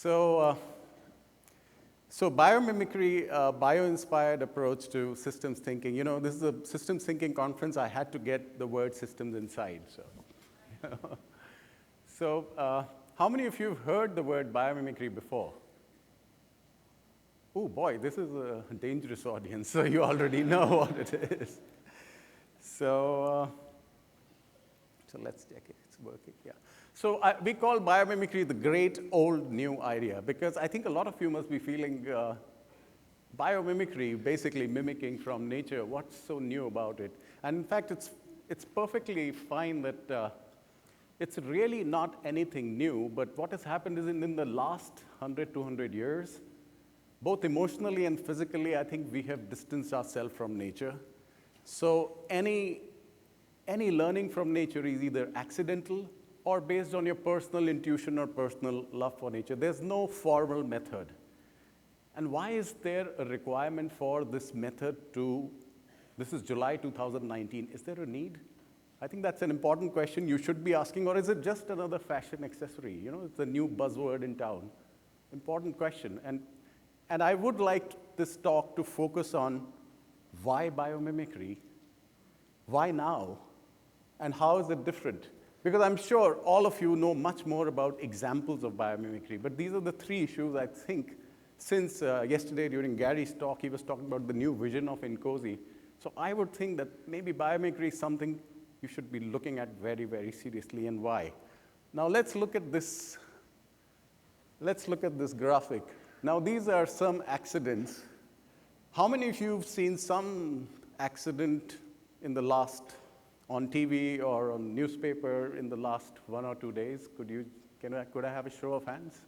So, uh, so biomimicry, bioinspired approach to systems thinking. You know, this is a systems thinking conference. I had to get the word systems inside. So, how many of you have heard the word biomimicry before? Oh boy, this is a dangerous audience. So you already know what it is. So let's check it. It's working. Yeah. So we call biomimicry the great old new idea because I think a lot of you must be feeling biomimicry, basically mimicking from nature. What's so new about it? And in fact, it's perfectly fine that it's really not anything new. But what has happened is in the last 100, 200 years, both emotionally and physically, I think we have distanced ourselves from nature. So any learning from nature is either accidental or based on your personal intuition or personal love for nature. There's no formal method. And why is there a requirement for this method this is July 2019, is there a need? I think that's an important question you should be asking, or is it just another fashion accessory? You know, it's a new buzzword in town. Important question. And I would like this talk to focus on why biomimicry, why now, and how is it different? Because I'm sure all of you know much more about examples of biomimicry, but these are the three issues I think since yesterday during Gary's talk, he was talking about the new vision of INCOSE. So I would think that maybe biomimicry is something you should be looking at very, very seriously, and why. Now let's look at this. Let's look at this graphic. Now these are some accidents. How many of you have seen some accident in the last, on TV or on newspaper in the last 1 or 2 days? Could I have a show of hands?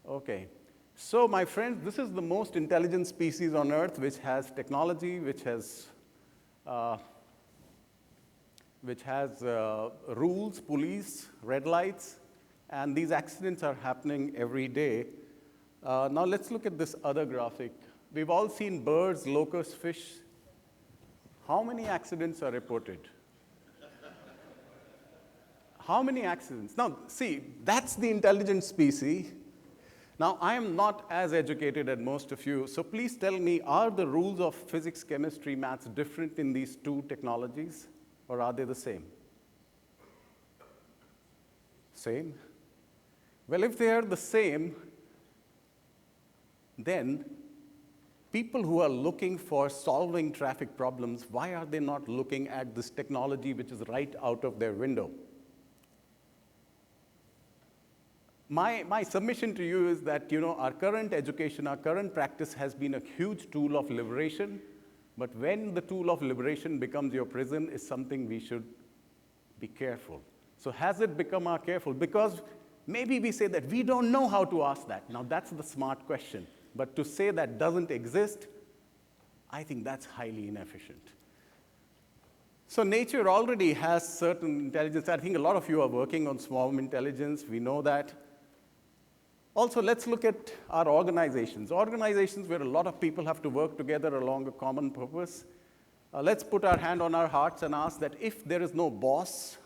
Okay. So my friends, this is the most intelligent species on Earth, which has technology, which has rules, police, red lights, and these accidents are happening every day. Now let's look at this other graphic. We've all seen birds, locusts, fish. How many accidents are reported? How many accidents? Now, see, that's the intelligent species. Now, I am not as educated as most of you, so please tell me, are the rules of physics, chemistry, maths different in these two technologies, or are they the same? Same? Well, if they are the same, then people who are looking for solving traffic problems, why are they not looking at this technology which is right out of their window? My submission to you is that, you know, our current education, our current practice has been a huge tool of liberation, but when the tool of liberation becomes your prison is something we should be careful. So has it become our careful? Because maybe we say that we don't know how to ask that. Now that's the smart question. But to say that doesn't exist, I think that's highly inefficient. So nature already has certain intelligence. I think a lot of you are working on swarm intelligence. We know that. Also, let's look at our organizations. Organizations where a lot of people have to work together along a common purpose. Let's put our hand on our hearts and ask that if there is no boss,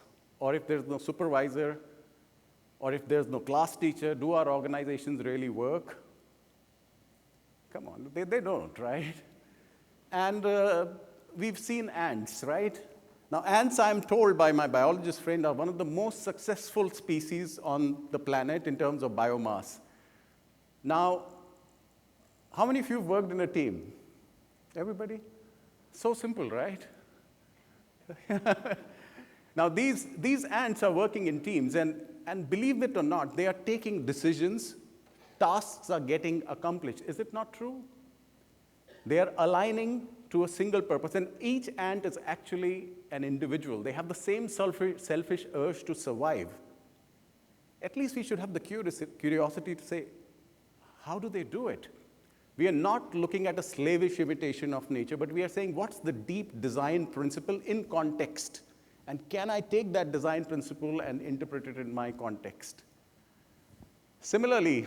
or if there's no supervisor, or if there's no class teacher, do our organizations really work? Come on, they don't, right? And we've seen ants, right? Now, ants, I'm told by my biologist friend, are one of the most successful species on the planet in terms of biomass. Now, how many of you have worked in a team? Everybody? So simple, right? Now, these ants are working in teams, and believe it or not, they are taking decisions. Tasks are getting accomplished. Is it not true? They are aligning to a single purpose, and each ant is actually an individual. They have the same selfish urge to survive. At least we should have the curiosity to say, how do they do it? We are not looking at a slavish imitation of nature, but we are saying, what's the deep design principle in context? And can I take that design principle and interpret it in my context? Similarly,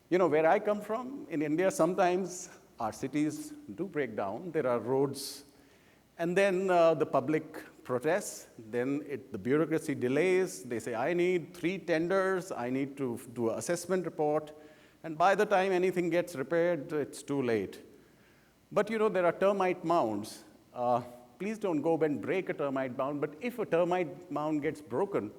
you know, where I come from, in India, sometimes our cities do break down. There are roads. And then the public protests, then the bureaucracy delays. They say, I need 3 tenders, I need to do an assessment report, and by the time anything gets repaired, it's too late. But there are termite mounds. Please don't go and break a termite mound, but if a termite mound gets broken,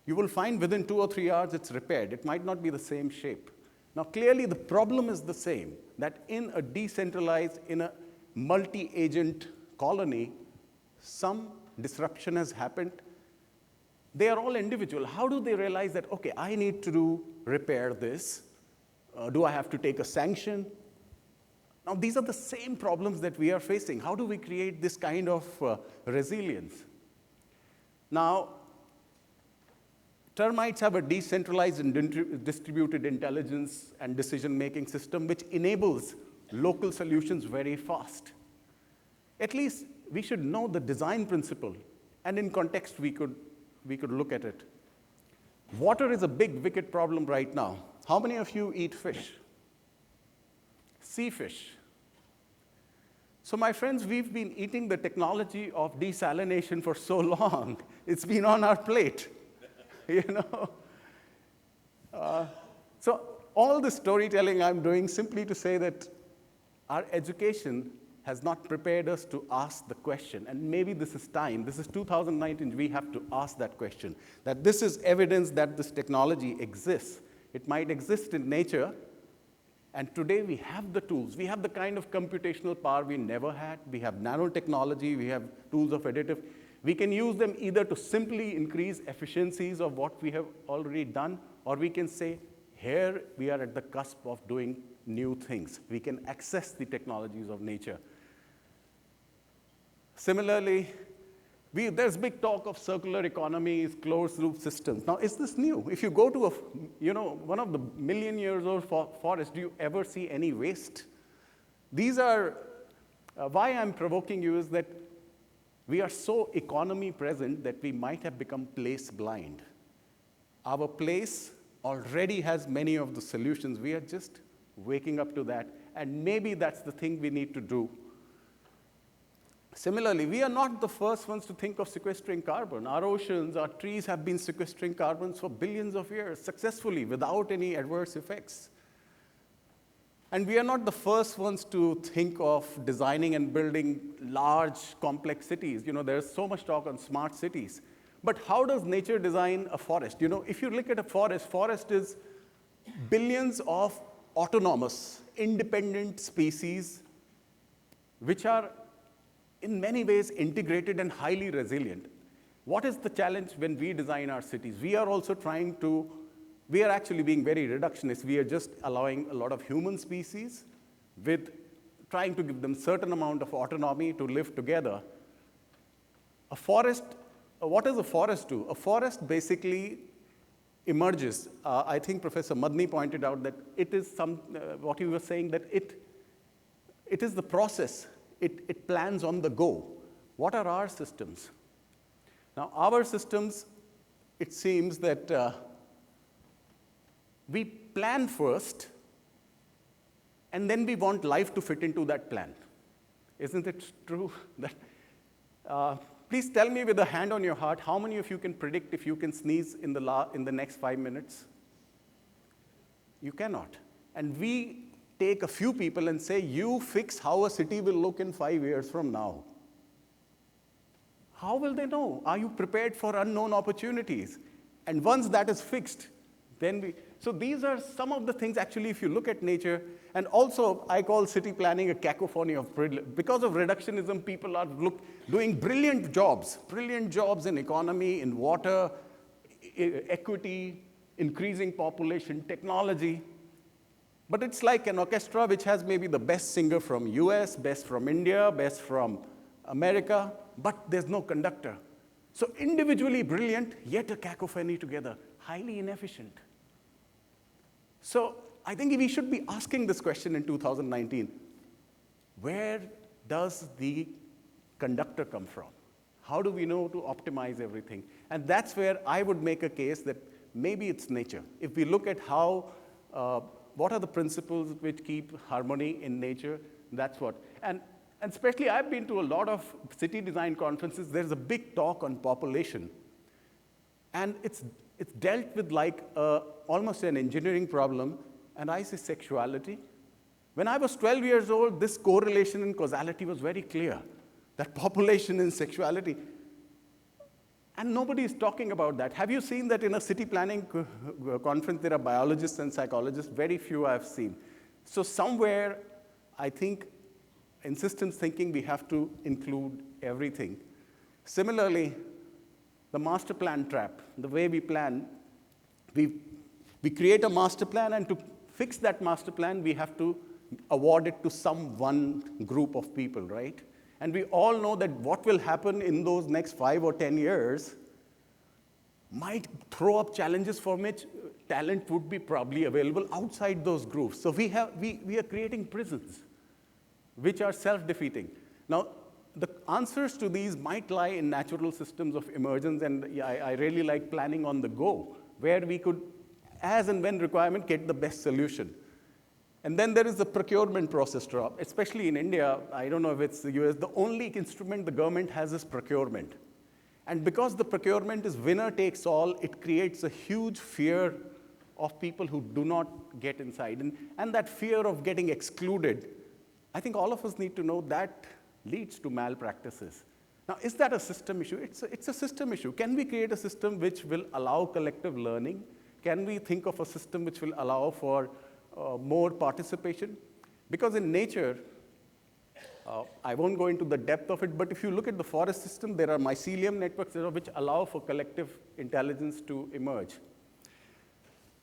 you will find within 2 or 3 hours it's repaired. It might not be the same shape. Now, clearly the problem is the same, that in a decentralized, in a multi-agent colony, some disruption has happened. They are all individual. How do they realize that, okay, I need to repair this? Do I have to take a sanction? Now, these are the same problems that we are facing. How do we create this kind of resilience? Now, termites have a decentralized and distributed intelligence and decision-making system which enables local solutions very fast. At least we should know the design principle, and in context we could look at it. Water is a big, wicked problem right now. How many of you eat fish? Sea fish. So my friends, we've been eating the technology of desalination for so long. It's been on our plate. So all the storytelling I'm doing simply to say that our education has not prepared us to ask the question, and maybe this is time. This is 2019, we have to ask that question, that this is evidence that this technology exists. It might exist in nature, and today we have the tools. We have the kind of computational power we never had. We have nanotechnology, we have tools of additive. We can use them either to simply increase efficiencies of what we have already done, or we can say, here we are at the cusp of doing new things. We can access the technologies of nature. Similarly, there's big talk of circular economies, closed-loop systems. Now, is this new? If you go to one of the million-years-old forests, do you ever see any waste? These are, why I'm provoking you is that we are so economy present that we might have become place blind. Our place already has many of the solutions. We are just waking up to that, and maybe that's the thing we need to do. Similarly, we are not the first ones to think of sequestering carbon. Our oceans, our trees have been sequestering carbon for billions of years successfully without any adverse effects. And we are not the first ones to think of designing and building large, complex cities. There's so much talk on smart cities. But how does nature design a forest? If you look at a forest is billions of autonomous, independent species which are in many ways integrated and highly resilient. What is the challenge when we design our cities? We are actually being very reductionist. We are just allowing a lot of human species with trying to give them certain amount of autonomy to live together. A forest, what does a forest do? A forest basically emerges. I think Professor Madni pointed out that it is what he was saying, that it is the process. It plans on the go. What are our systems? Now, our systems, it seems that we plan first, and then we want life to fit into that plan. Isn't it true? Please tell me with a hand on your heart, how many of you can predict if you can sneeze in the next 5 minutes? You cannot. And we take a few people and say, you fix how a city will look in 5 years from now. How will they know? Are you prepared for unknown opportunities? And once that is fixed, so these are some of the things, actually, if you look at nature, and also I call city planning a cacophony of brilliance. Because of reductionism, people are doing brilliant jobs in economy, in water, equity, increasing population, technology. But it's like an orchestra which has maybe the best singer from US, best from India, best from America, but there's no conductor. So individually brilliant, yet a cacophony together, highly inefficient. So I think we should be asking this question in 2019. Where does the conductor come from? How do we know to optimize everything? And that's where I would make a case that maybe it's nature. If we look at what are the principles which keep harmony in nature, that's what. And And especially, I've been to a lot of city design conferences. There's a big talk on population. And it's dealt with like almost an engineering problem. And I say sexuality. When I was 12 years old, this correlation and causality was very clear, that population and sexuality. And nobody is talking about that. Have you seen that in a city planning conference, there are biologists and psychologists? Very few I've seen. So somewhere, I think, in systems thinking, we have to include everything. Similarly, the master plan trap, the way we plan, we create a master plan, and to fix that master plan, we have to award it to some one group of people, right? And we all know that what will happen in those next 5 or 10 years might throw up challenges for which talent would be probably available outside those groups. So we are creating prisons which are self-defeating. Now, the answers to these might lie in natural systems of emergence, and I really like planning on the go, where we could, as and when requirement, get the best solution. And then there is the procurement process drop, especially in India. I don't know if it's the US, the only instrument the government has is procurement. And because the procurement is winner takes all, it creates a huge fear of people who do not get inside. And that fear of getting excluded, I think all of us need to know that leads to malpractices. Now, is that a system issue? It's a system issue. Can we create a system which will allow collective learning? Can we think of a system which will allow for more participation? Because in nature, I won't go into the depth of it, but if you look at the forest system, there are mycelium networks which allow for collective intelligence to emerge.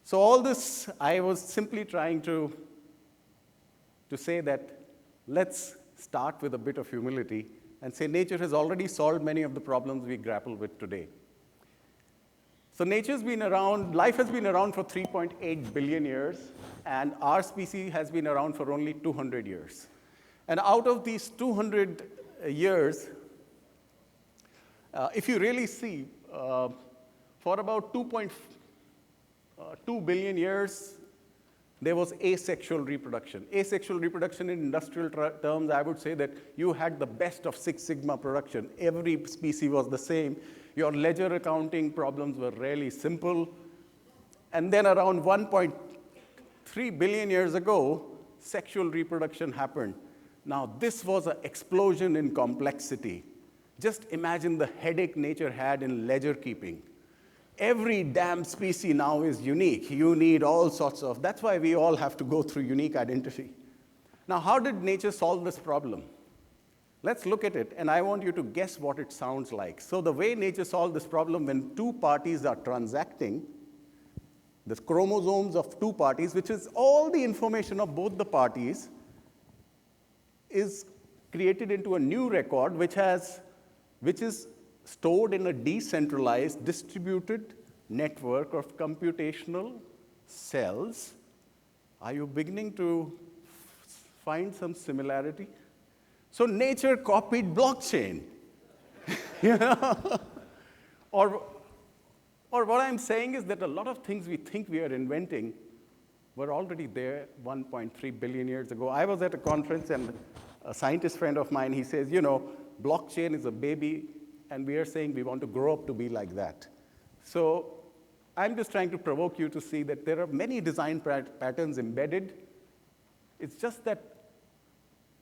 So all this, I was simply trying to say that let's start with a bit of humility and say nature has already solved many of the problems we grapple with today. So nature's been around, life has been around for 3.8 billion years, and our species has been around for only 200 years. And out of these 200 years, if you really see, for about 2.2 billion years, there was asexual reproduction. Asexual reproduction in industrial terms, I would say that you had the best of Six Sigma production. Every species was the same. Your ledger accounting problems were really simple. And then around 1.3 billion years ago, sexual reproduction happened. Now, this was an explosion in complexity. Just imagine the headache nature had in ledger keeping. Every damn species now is unique. You need all sorts of, that's why we all have to go through unique identity. Now, how did nature solve this problem? Let's look at it, and I want you to guess what it sounds like. So the way nature solved this problem, when two parties are transacting, the chromosomes of two parties, which is all the information of both the parties, is created into a new record, which is stored in a decentralized, distributed network of computational cells. Are you beginning to find some similarity? So nature copied blockchain. You know? Or what I'm saying is that a lot of things we think we are inventing were already there 1.3 billion years ago. I was at a conference, and a scientist friend of mine, he says, you know, blockchain is a baby, and we are saying we want to grow up to be like that. So I'm just trying to provoke you to see that there are many design patterns embedded. It's just that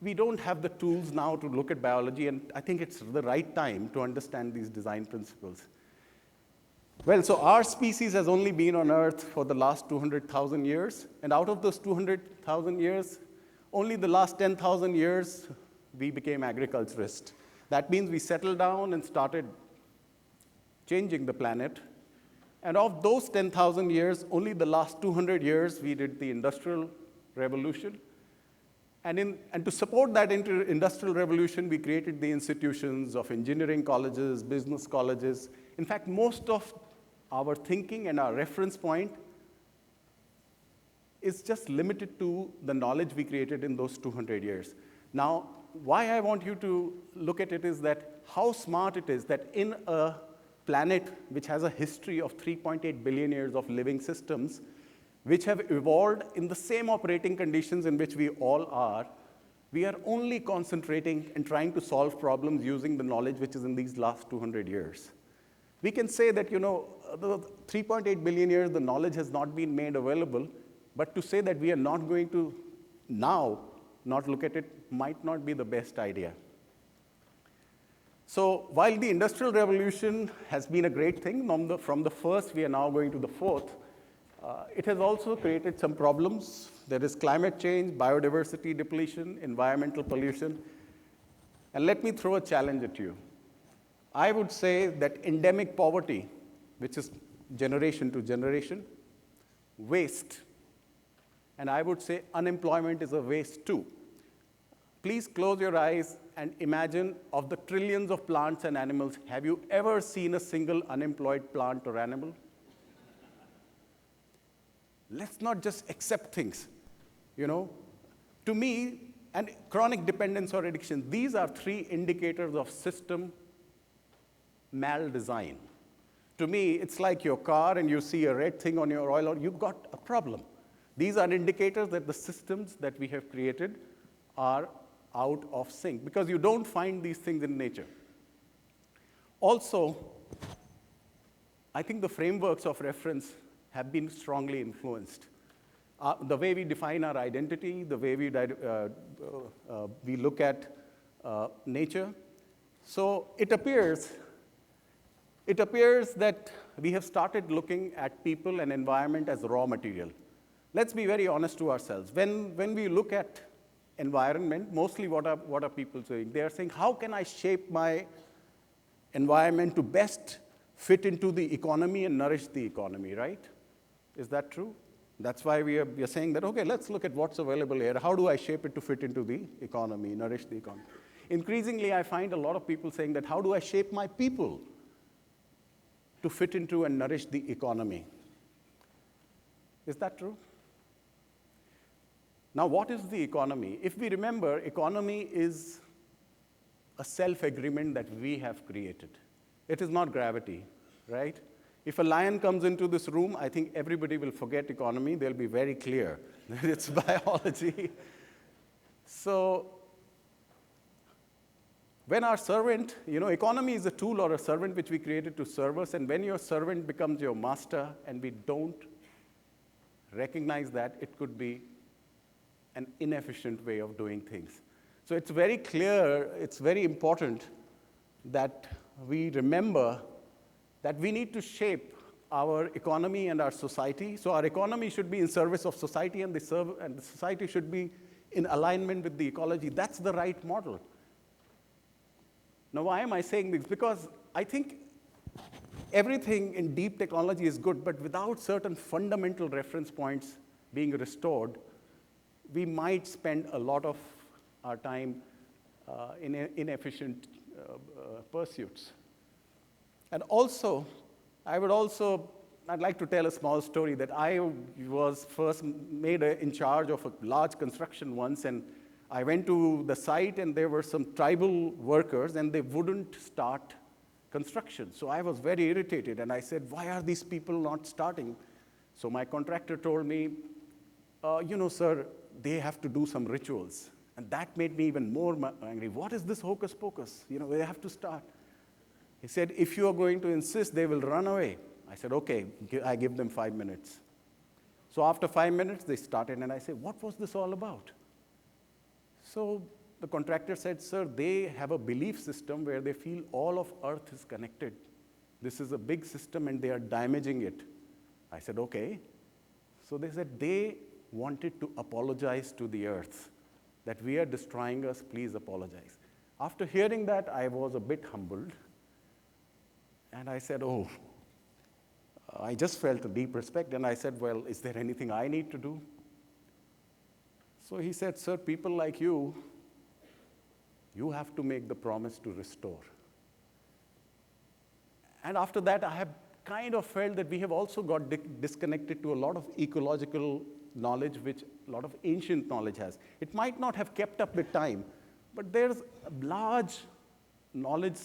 we don't have the tools now to look at biology, and I think it's the right time to understand these design principles. Well, so our species has only been on Earth for the last 200,000 years, and out of those 200,000 years, only the last 10,000 years, we became agriculturists. That means we settled down and started changing the planet. And of those 10,000 years, only the last 200 years, we did the Industrial Revolution. And to support that Industrial Revolution, we created the institutions of engineering colleges, business colleges. In fact, most of our thinking and our reference point is just limited to the knowledge we created in those 200 years. Now, why I want you to look at it is that how smart it is that in a planet which has a history of 3.8 billion years of living systems, which have evolved in the same operating conditions in which we all are, We are only concentrating and trying to solve problems using the knowledge which is in these last 200 years. We can say that, the 3.8 billion years, the knowledge has not been made available, but to say that we are not going to now not look at it might not be the best idea. So while the Industrial Revolution has been a great thing, from the first we are now going to the fourth, it has also created some problems. There is climate change, biodiversity depletion, environmental pollution. And let me throw a challenge at you. I would say that endemic poverty, which is generation to generation, waste, and I would say unemployment is a waste too. Please close your eyes and imagine of the trillions of plants and animals, have you ever seen a single unemployed plant or animal? Let's not just accept things, To me, and chronic dependence or addiction, these are three indicators of system maldesign. To me, it's like your car and you see a red thing on your oil, or you've got a problem. These are indicators that the systems that we have created are out of sync, because you don't find these things in nature. Also, I think the frameworks of reference have been strongly influenced. The way we define our identity, the way we look at nature. So it appears that we have started looking at people and environment as raw material. Let's be very honest to ourselves. When we look at environment, mostly what are people saying? They are saying, how can I shape my environment to best fit into the economy and nourish the economy, right? Is that true? That's why we are saying that, okay, let's look at what's available here. How do I shape it to fit into the economy, nourish the economy? Increasingly, I find a lot of people saying that, how do I shape my people to fit into and nourish the economy? Is that true? Now, what is the economy? If we remember, economy is a self-agreement that we have created. It is not gravity, right? If a lion comes into this room, I think everybody will forget economy. They'll be very clear that it's biology. So when our servant, economy is a tool or a servant which we created to serve us, and when your servant becomes your master and we don't recognize that, it could be an inefficient way of doing things. So it's very clear, it's very important that we remember that we need to shape our economy and our society. So our economy should be in service of society, and the society should be in alignment with the ecology. That's the right model. Now, why am I saying this? Because I think everything in deep technology is good, but without certain fundamental reference points being restored, we might spend a lot of our time in inefficient pursuits. And also, I'd like to tell a small story that I was first made in charge of a large construction once, and I went to the site and there were some tribal workers and they wouldn't start construction. So I was very irritated and I said, why are these people not starting? So my contractor told me, sir, they have to do some rituals. And that made me even more angry. What is this hocus pocus? They have to start. He said, if you are going to insist, they will run away. I said, okay, I give them 5 minutes. So after 5 minutes, they started, and I said, what was this all about? So the contractor said, sir, they have a belief system where they feel all of Earth is connected. This is a big system, and they are damaging it. I said, okay. So they said they wanted to apologize to the Earth, that we are destroying us, please apologize. After hearing that, I was a bit humbled. And I said, I just felt a deep respect. And I said, well, is there anything I need to do? So he said, sir, people like you have to make the promise to restore. And after that, I have kind of felt that we have also got disconnected to a lot of ecological knowledge, which a lot of ancient knowledge has. It might not have kept up with time, but there's a large knowledge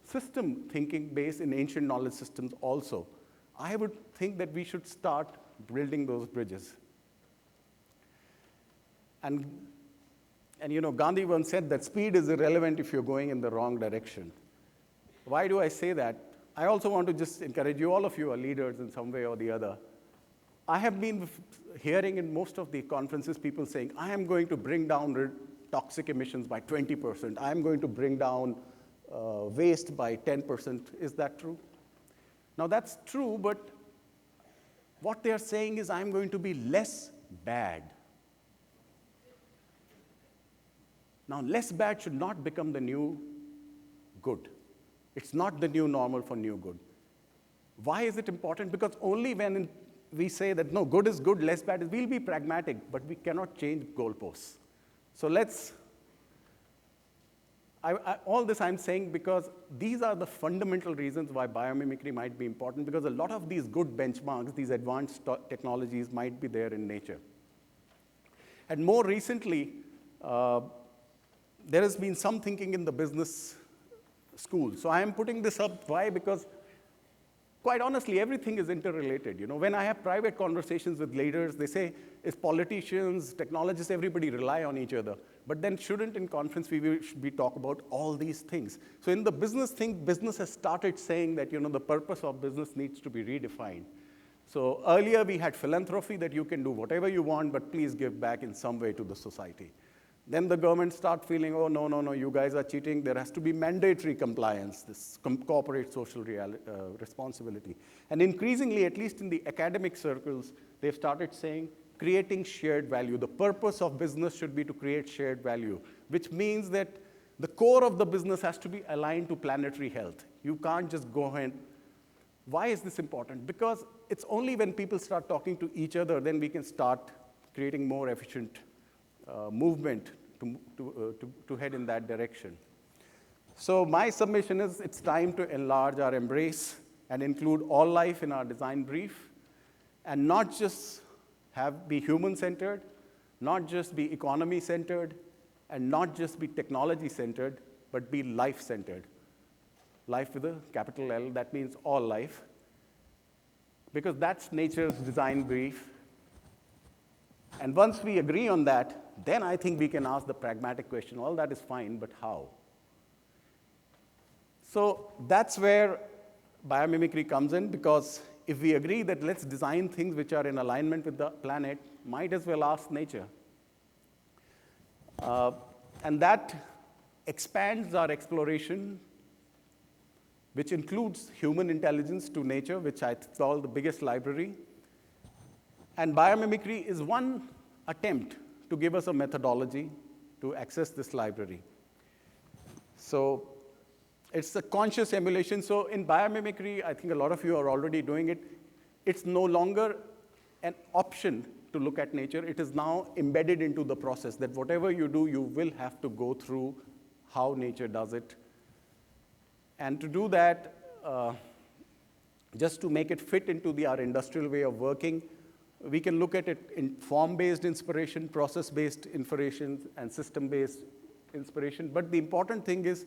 system thinking base in ancient knowledge systems also. I would think that we should start building those bridges. And And Gandhi once said that speed is irrelevant if you're going in the wrong direction. Why do I say that? I also want to just encourage you, all of you are leaders in some way or the other. I have been hearing in most of the conferences people saying, I am going to bring down toxic emissions by 20%. I am going to bring down waste by 10%. Is that true? Now that's true, but what they're saying is I'm going to be less bad. Now, less bad should not become the new good. It's not the new normal for new good. Why is it important? Because only when we say that, no, good is good, less bad is, we'll be pragmatic, but we cannot change goalposts. So all this I'm saying because these are the fundamental reasons why biomimicry might be important, because a lot of these good benchmarks, these advanced technologies might be there in nature. And more recently, there has been some thinking in the business school. So I am putting this up. Why? Because quite honestly, everything is interrelated. When I have private conversations with leaders, they say, as politicians, technologists, everybody rely on each other. But then shouldn't in conference we talk about all these things? So in the business thing, business has started saying that the purpose of business needs to be redefined. So earlier we had philanthropy, that you can do whatever you want, but please give back in some way to the society. Then the government start feeling, oh, no, you guys are cheating. There has to be mandatory compliance, this corporate social responsibility. And increasingly, at least in the academic circles, they've started saying, creating shared value. The purpose of business should be to create shared value, which means that the core of the business has to be aligned to planetary health. You can't just go ahead. Why is this important? Because it's only when people start talking to each other, then we can start creating more efficient movement to head in that direction. So my submission is it's time to enlarge our embrace and include all life in our design brief, and not just be human-centered, not just be economy-centered, and not just be technology-centered, but be life-centered. Life with a capital L, that means all life, because that's nature's design brief. And once we agree on that, then I think we can ask the pragmatic question, all that is fine, but how? So that's where biomimicry comes in, because if we agree that let's design things which are in alignment with the planet, might as well ask nature. And that expands our exploration, which includes human intelligence to nature, which I call the biggest library. And biomimicry is one attempt to give us a methodology to access this library. So it's a conscious emulation. So in biomimicry, I think a lot of you are already doing it. It's no longer an option to look at nature. It is now embedded into the process that whatever you do, you will have to go through how nature does it. And to do that, just to make it fit into our industrial way of working, we can look at it in form-based inspiration, process-based inspiration, and system-based inspiration. But the important thing is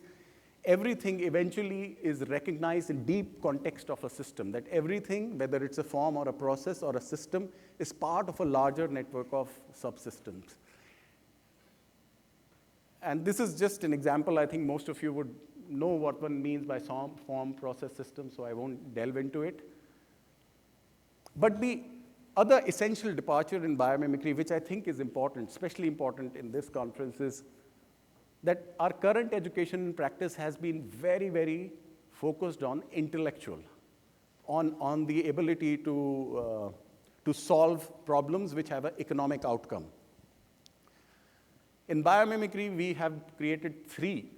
everything eventually is recognized in deep context of a system, that everything, whether it's a form or a process or a system, is part of a larger network of subsystems. And this is just an example. I think most of you would know what one means by form, process, system, so I won't delve into it. But the other essential departure in biomimicry, which I think is important, especially important in this conference, is that our current education practice has been very, very focused on intellectual, on the ability to solve problems which have an economic outcome. In biomimicry, we have created 3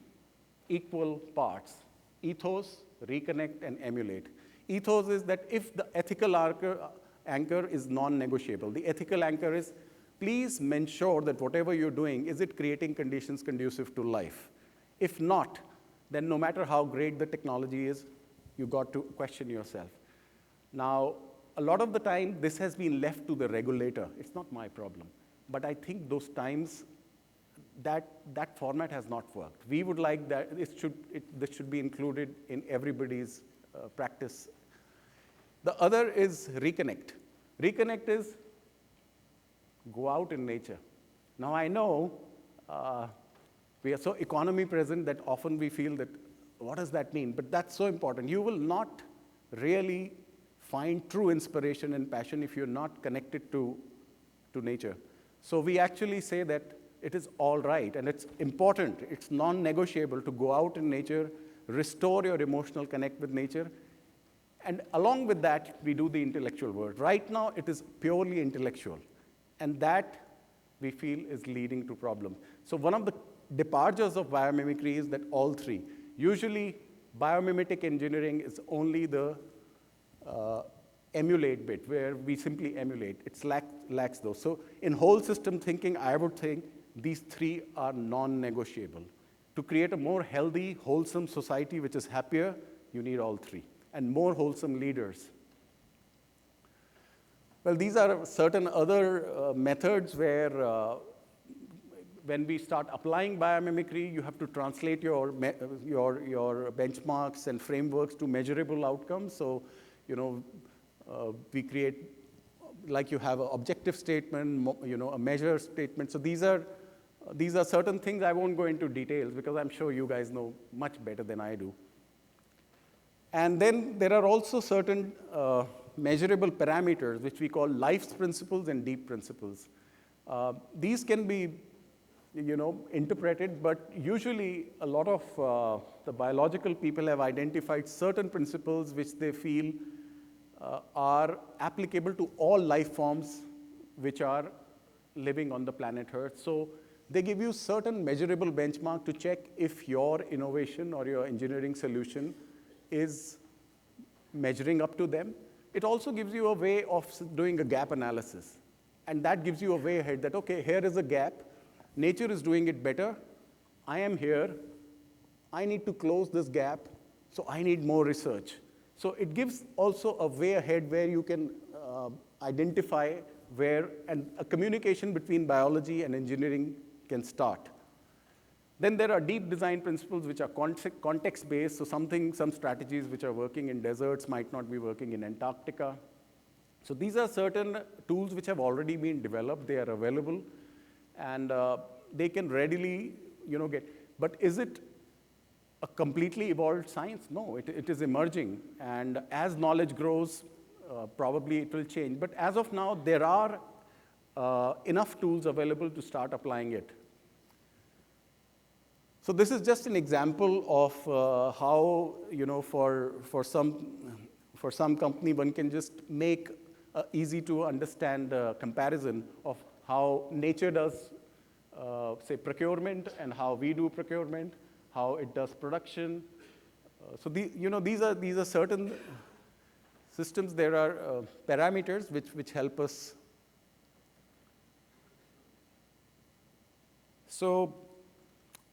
equal parts: ethos, reconnect, and emulate. Ethos is that if the ethical anchor is non-negotiable. The ethical anchor is, please ensure that whatever you're doing, is it creating conditions conducive to life? If not, then no matter how great the technology is, you got to question yourself. Now, a lot of the time, this has been left to the regulator. It's not my problem. But I think those times, that format has not worked. We would like that this should be included in everybody's practice. The other is reconnect. Reconnect is go out in nature. Now I know uh, we are so economy present that often we feel that, what does that mean? But that's so important. You will not really find true inspiration and passion if you're not connected to nature. So we actually say that it is all right, and it's important, it's non-negotiable to go out in nature, restore your emotional connect with nature, and along with that, we do the intellectual work. Right now, it is purely intellectual, and that we feel is leading to problems. So one of the departures of biomimicry is that all three. Usually, biomimetic engineering is only the emulate bit, where we simply emulate. It lacks those. So in whole system thinking, I would think these three are non-negotiable. To create a more healthy, wholesome society which is happier, you need all three, and more wholesome leaders. Well, these are certain other methods where when we start applying biomimicry, you have to translate your benchmarks and frameworks to measurable outcomes. So, we create, like you have an objective statement, a measure statement. So these are certain things. I won't go into details because I'm sure you guys know much better than I do. And then there are also certain measurable parameters, which we call life's principles and deep principles. These can be, interpreted, but usually a lot of the biological people have identified certain principles which they feel are applicable to all life forms which are living on the planet Earth. So they give you certain measurable benchmark to check if your innovation or your engineering solution is measuring up to them. It also gives you a way of doing a gap analysis. And that gives you a way ahead that, okay, here is a gap. Nature is doing it better. I am here. I need to close this gap, so I need more research. So it gives also a way ahead where you can identify where, and a communication between biology and engineering can start. Then there are deep design principles which are context-based, so some strategies which are working in deserts might not be working in Antarctica. So these are certain tools which have already been developed, they are available, and they can readily, get. But is it a completely evolved science? No, it is emerging, and as knowledge grows, probably it will change. But as of now, there are enough tools available to start applying it. So this is just an example of how, for some company, one can just make easy to understand comparison of how nature does, say, procurement, and how we do procurement, how it does production. So these are certain systems. There are parameters which help us. So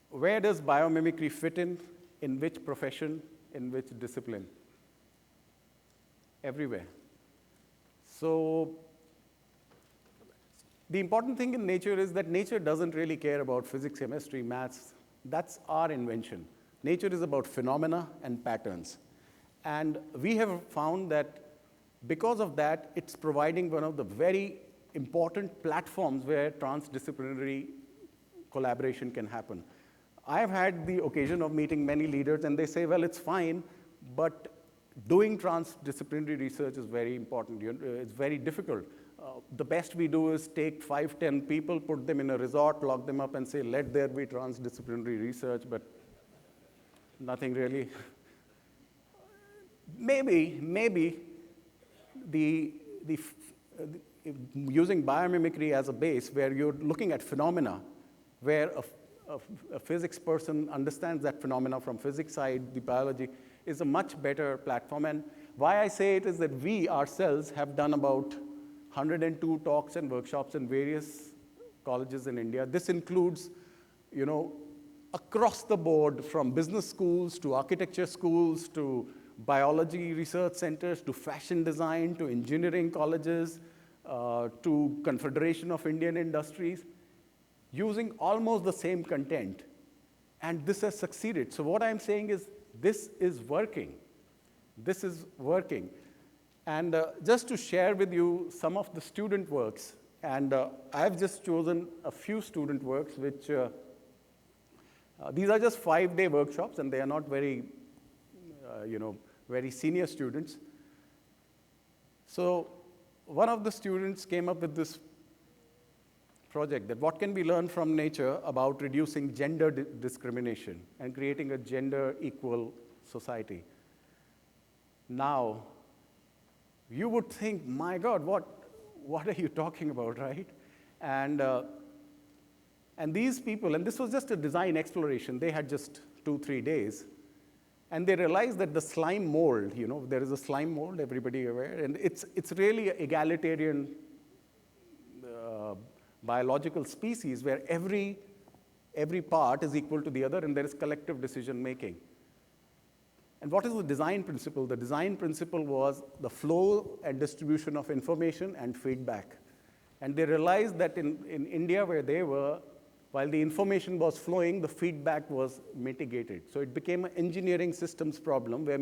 where does biomimicry fit in which profession, in which discipline? Everywhere. So the important thing in nature is that nature doesn't really care about physics, chemistry, maths. That's our invention. Nature is about phenomena and patterns. And we have found that because of that, it's providing one of the very important platforms where transdisciplinary collaboration can happen. I have had the occasion of meeting many leaders, and they say, well, it's fine, but doing transdisciplinary research is very important. It's very difficult. The best we do is take 5, 10 people, put them in a resort, lock them up, and say, let there be transdisciplinary research, but nothing really. Maybe using biomimicry as a base, where you're looking at phenomena, where a physics person understands that phenomena from physics side, the biology, is a much better platform. And why I say it is that we ourselves have done about 102 talks and workshops in various colleges in India. This includes, across the board, from business schools to architecture schools to biology research centers to fashion design to engineering colleges to Confederation of Indian Industries, using almost the same content. And this has succeeded. So what I'm saying is, this is working. This is working. And just to share with you some of the student works, And I've just chosen a few student works, which these are just 5-day workshops, and they are not very, very senior students. So one of the students came up with this project, that what can we learn from nature about reducing gender discrimination and creating a gender equal society. Now, you would think, my God, what are you talking about, right? And these people, and this was just a design exploration, they had just 2-3 days, and they realized that the slime mold, there is a slime mold, everybody aware, and it's really an egalitarian biological species where every part is equal to the other, and there is collective decision making. And what is the design principle? The design principle was the flow and distribution of information and feedback. And they realized that in India, where they were, while the information was flowing, the feedback was mitigated. So it became an engineering systems problem where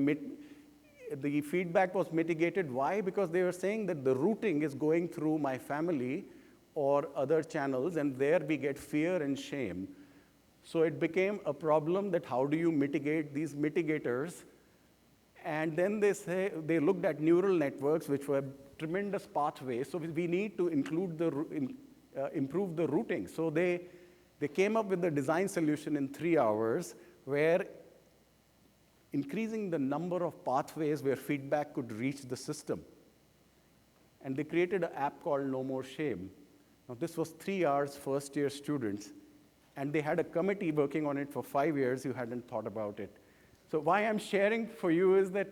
the feedback was mitigated. Why? Because they were saying that the routing is going through my family or other channels, and there we get fear and shame. So it became a problem that how do you mitigate these mitigators? And then they looked at neural networks, which were tremendous pathways. So we need to improve the routing. So they came up with the design solution in 3 hours, where increasing the number of pathways where feedback could reach the system. And they created an app called No More Shame. Now, this was 3 hours, first-year students, and they had a committee working on it for 5 years who hadn't thought about it. So why I'm sharing for you is that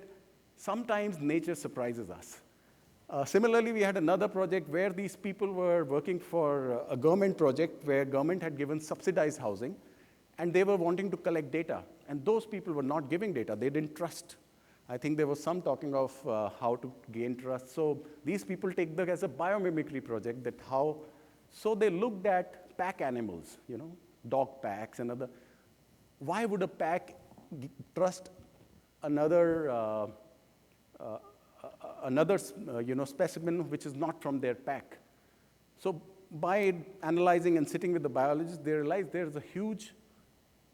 sometimes nature surprises us. Similarly, we had another project where these people were working for a government project where government had given subsidized housing, and they were wanting to collect data. And those people were not giving data. They didn't trust. I think there was some talking of how to gain trust. So these people take that as a biomimicry project, so they looked at pack animals, dog packs and other. Why would a pack trust another specimen which is not from their pack? So by analyzing and sitting with the biologists, they realized there's a huge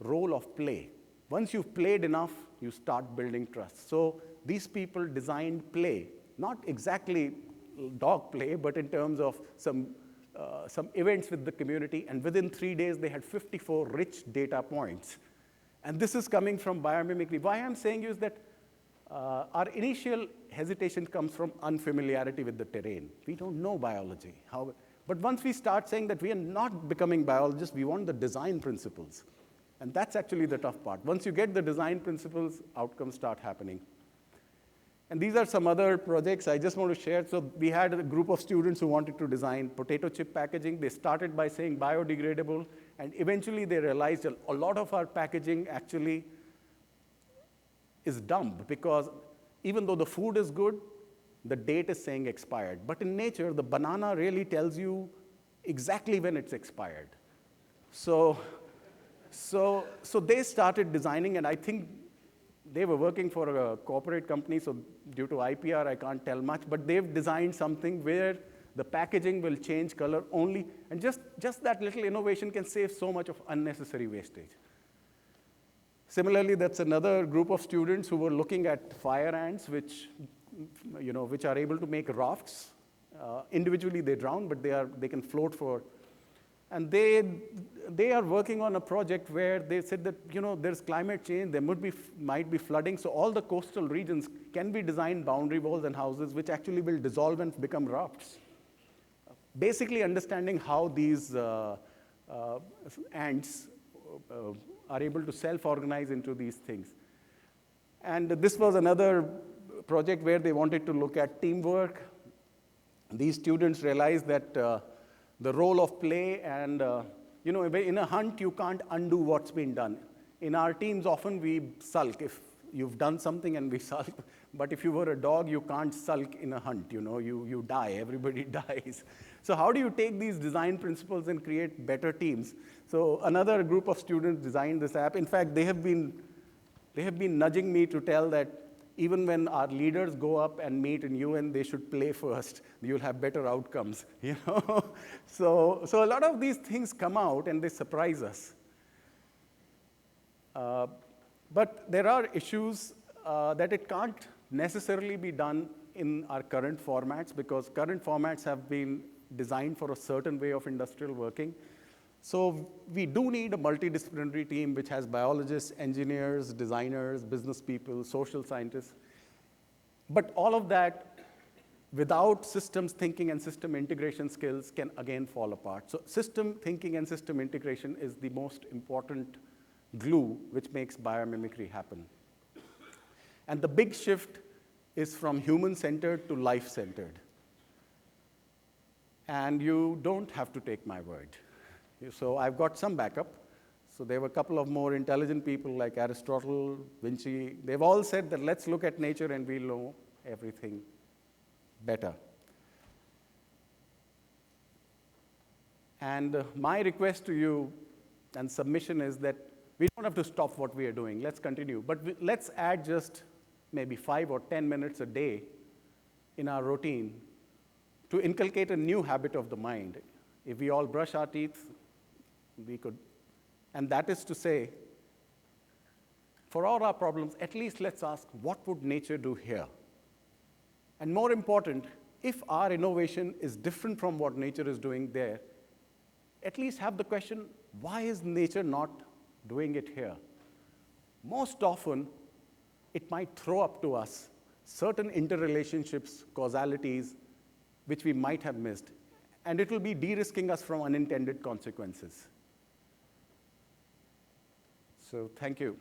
role of play. Once you've played enough, you start building trust. So these people designed play, not exactly dog play, but in terms of some events with the community, and within 3 days, they had 54 rich data points. And this is coming from biomimicry. Why I'm saying is that our initial hesitation comes from unfamiliarity with the terrain. We don't know biology. But once we start saying that we are not becoming biologists, we want the design principles. And that's actually the tough part. Once you get the design principles, outcomes start happening. And these are some other projects I just want to share. So we had a group of students who wanted to design potato chip packaging. They started by saying biodegradable, and eventually they realized a lot of our packaging actually is dumb, because even though the food is good, the date is saying expired. But in nature, the banana really tells you exactly when it's expired. So they started designing, and I think they were working for a corporate company, so due to IPR, I can't tell much, but they've designed something where the packaging will change color only, and just that little innovation can save so much of unnecessary wastage. Similarly, that's another group of students who were looking at fire ants, which are able to make rafts. Individually, they drown, but they can float for. And they are working on a project where they said that there's climate change, there might be flooding, so all the coastal regions can be designed boundary walls and houses which actually will dissolve and become rafts. Basically understanding how these ants are able to self-organize into these things. And this was another project where they wanted to look at teamwork. These students realized that the role of play and, in a hunt, you can't undo what's been done. In our teams, often we sulk if you've done something and we sulk. But if you were a dog, you can't sulk in a hunt, you die, everybody dies. So how do you take these design principles and create better teams? So another group of students designed this app. In fact, they have been nudging me to tell that even when our leaders go up and meet in UN, they should play first. You'll have better outcomes, you know. So a lot of these things come out and they surprise us. But there are issues that it can't necessarily be done in our current formats, because current formats have been designed for a certain way of industrial working. So we do need a multidisciplinary team which has biologists, engineers, designers, business people, social scientists. But all of that, without systems thinking and system integration skills, can again fall apart. So system thinking and system integration is the most important glue which makes biomimicry happen. And the big shift is from human-centered to life-centered. And you don't have to take my word. So I've got some backup. So there were a couple of more intelligent people like Aristotle, Vinci. They've all said that let's look at nature and we'll know everything better. And my request to you and submission is that we don't have to stop what we are doing. Let's continue. But let's add just maybe 5 or 10 minutes a day in our routine to inculcate a new habit of the mind. If we all brush our teeth, we could, and that is to say, for all our problems, at least let's ask, what would nature do here? And more important, if our innovation is different from what nature is doing there, at least have the question, why is nature not doing it here? Most often, it might throw up to us certain interrelationships, causalities, which we might have missed. And it will be de-risking us from unintended consequences. So thank you.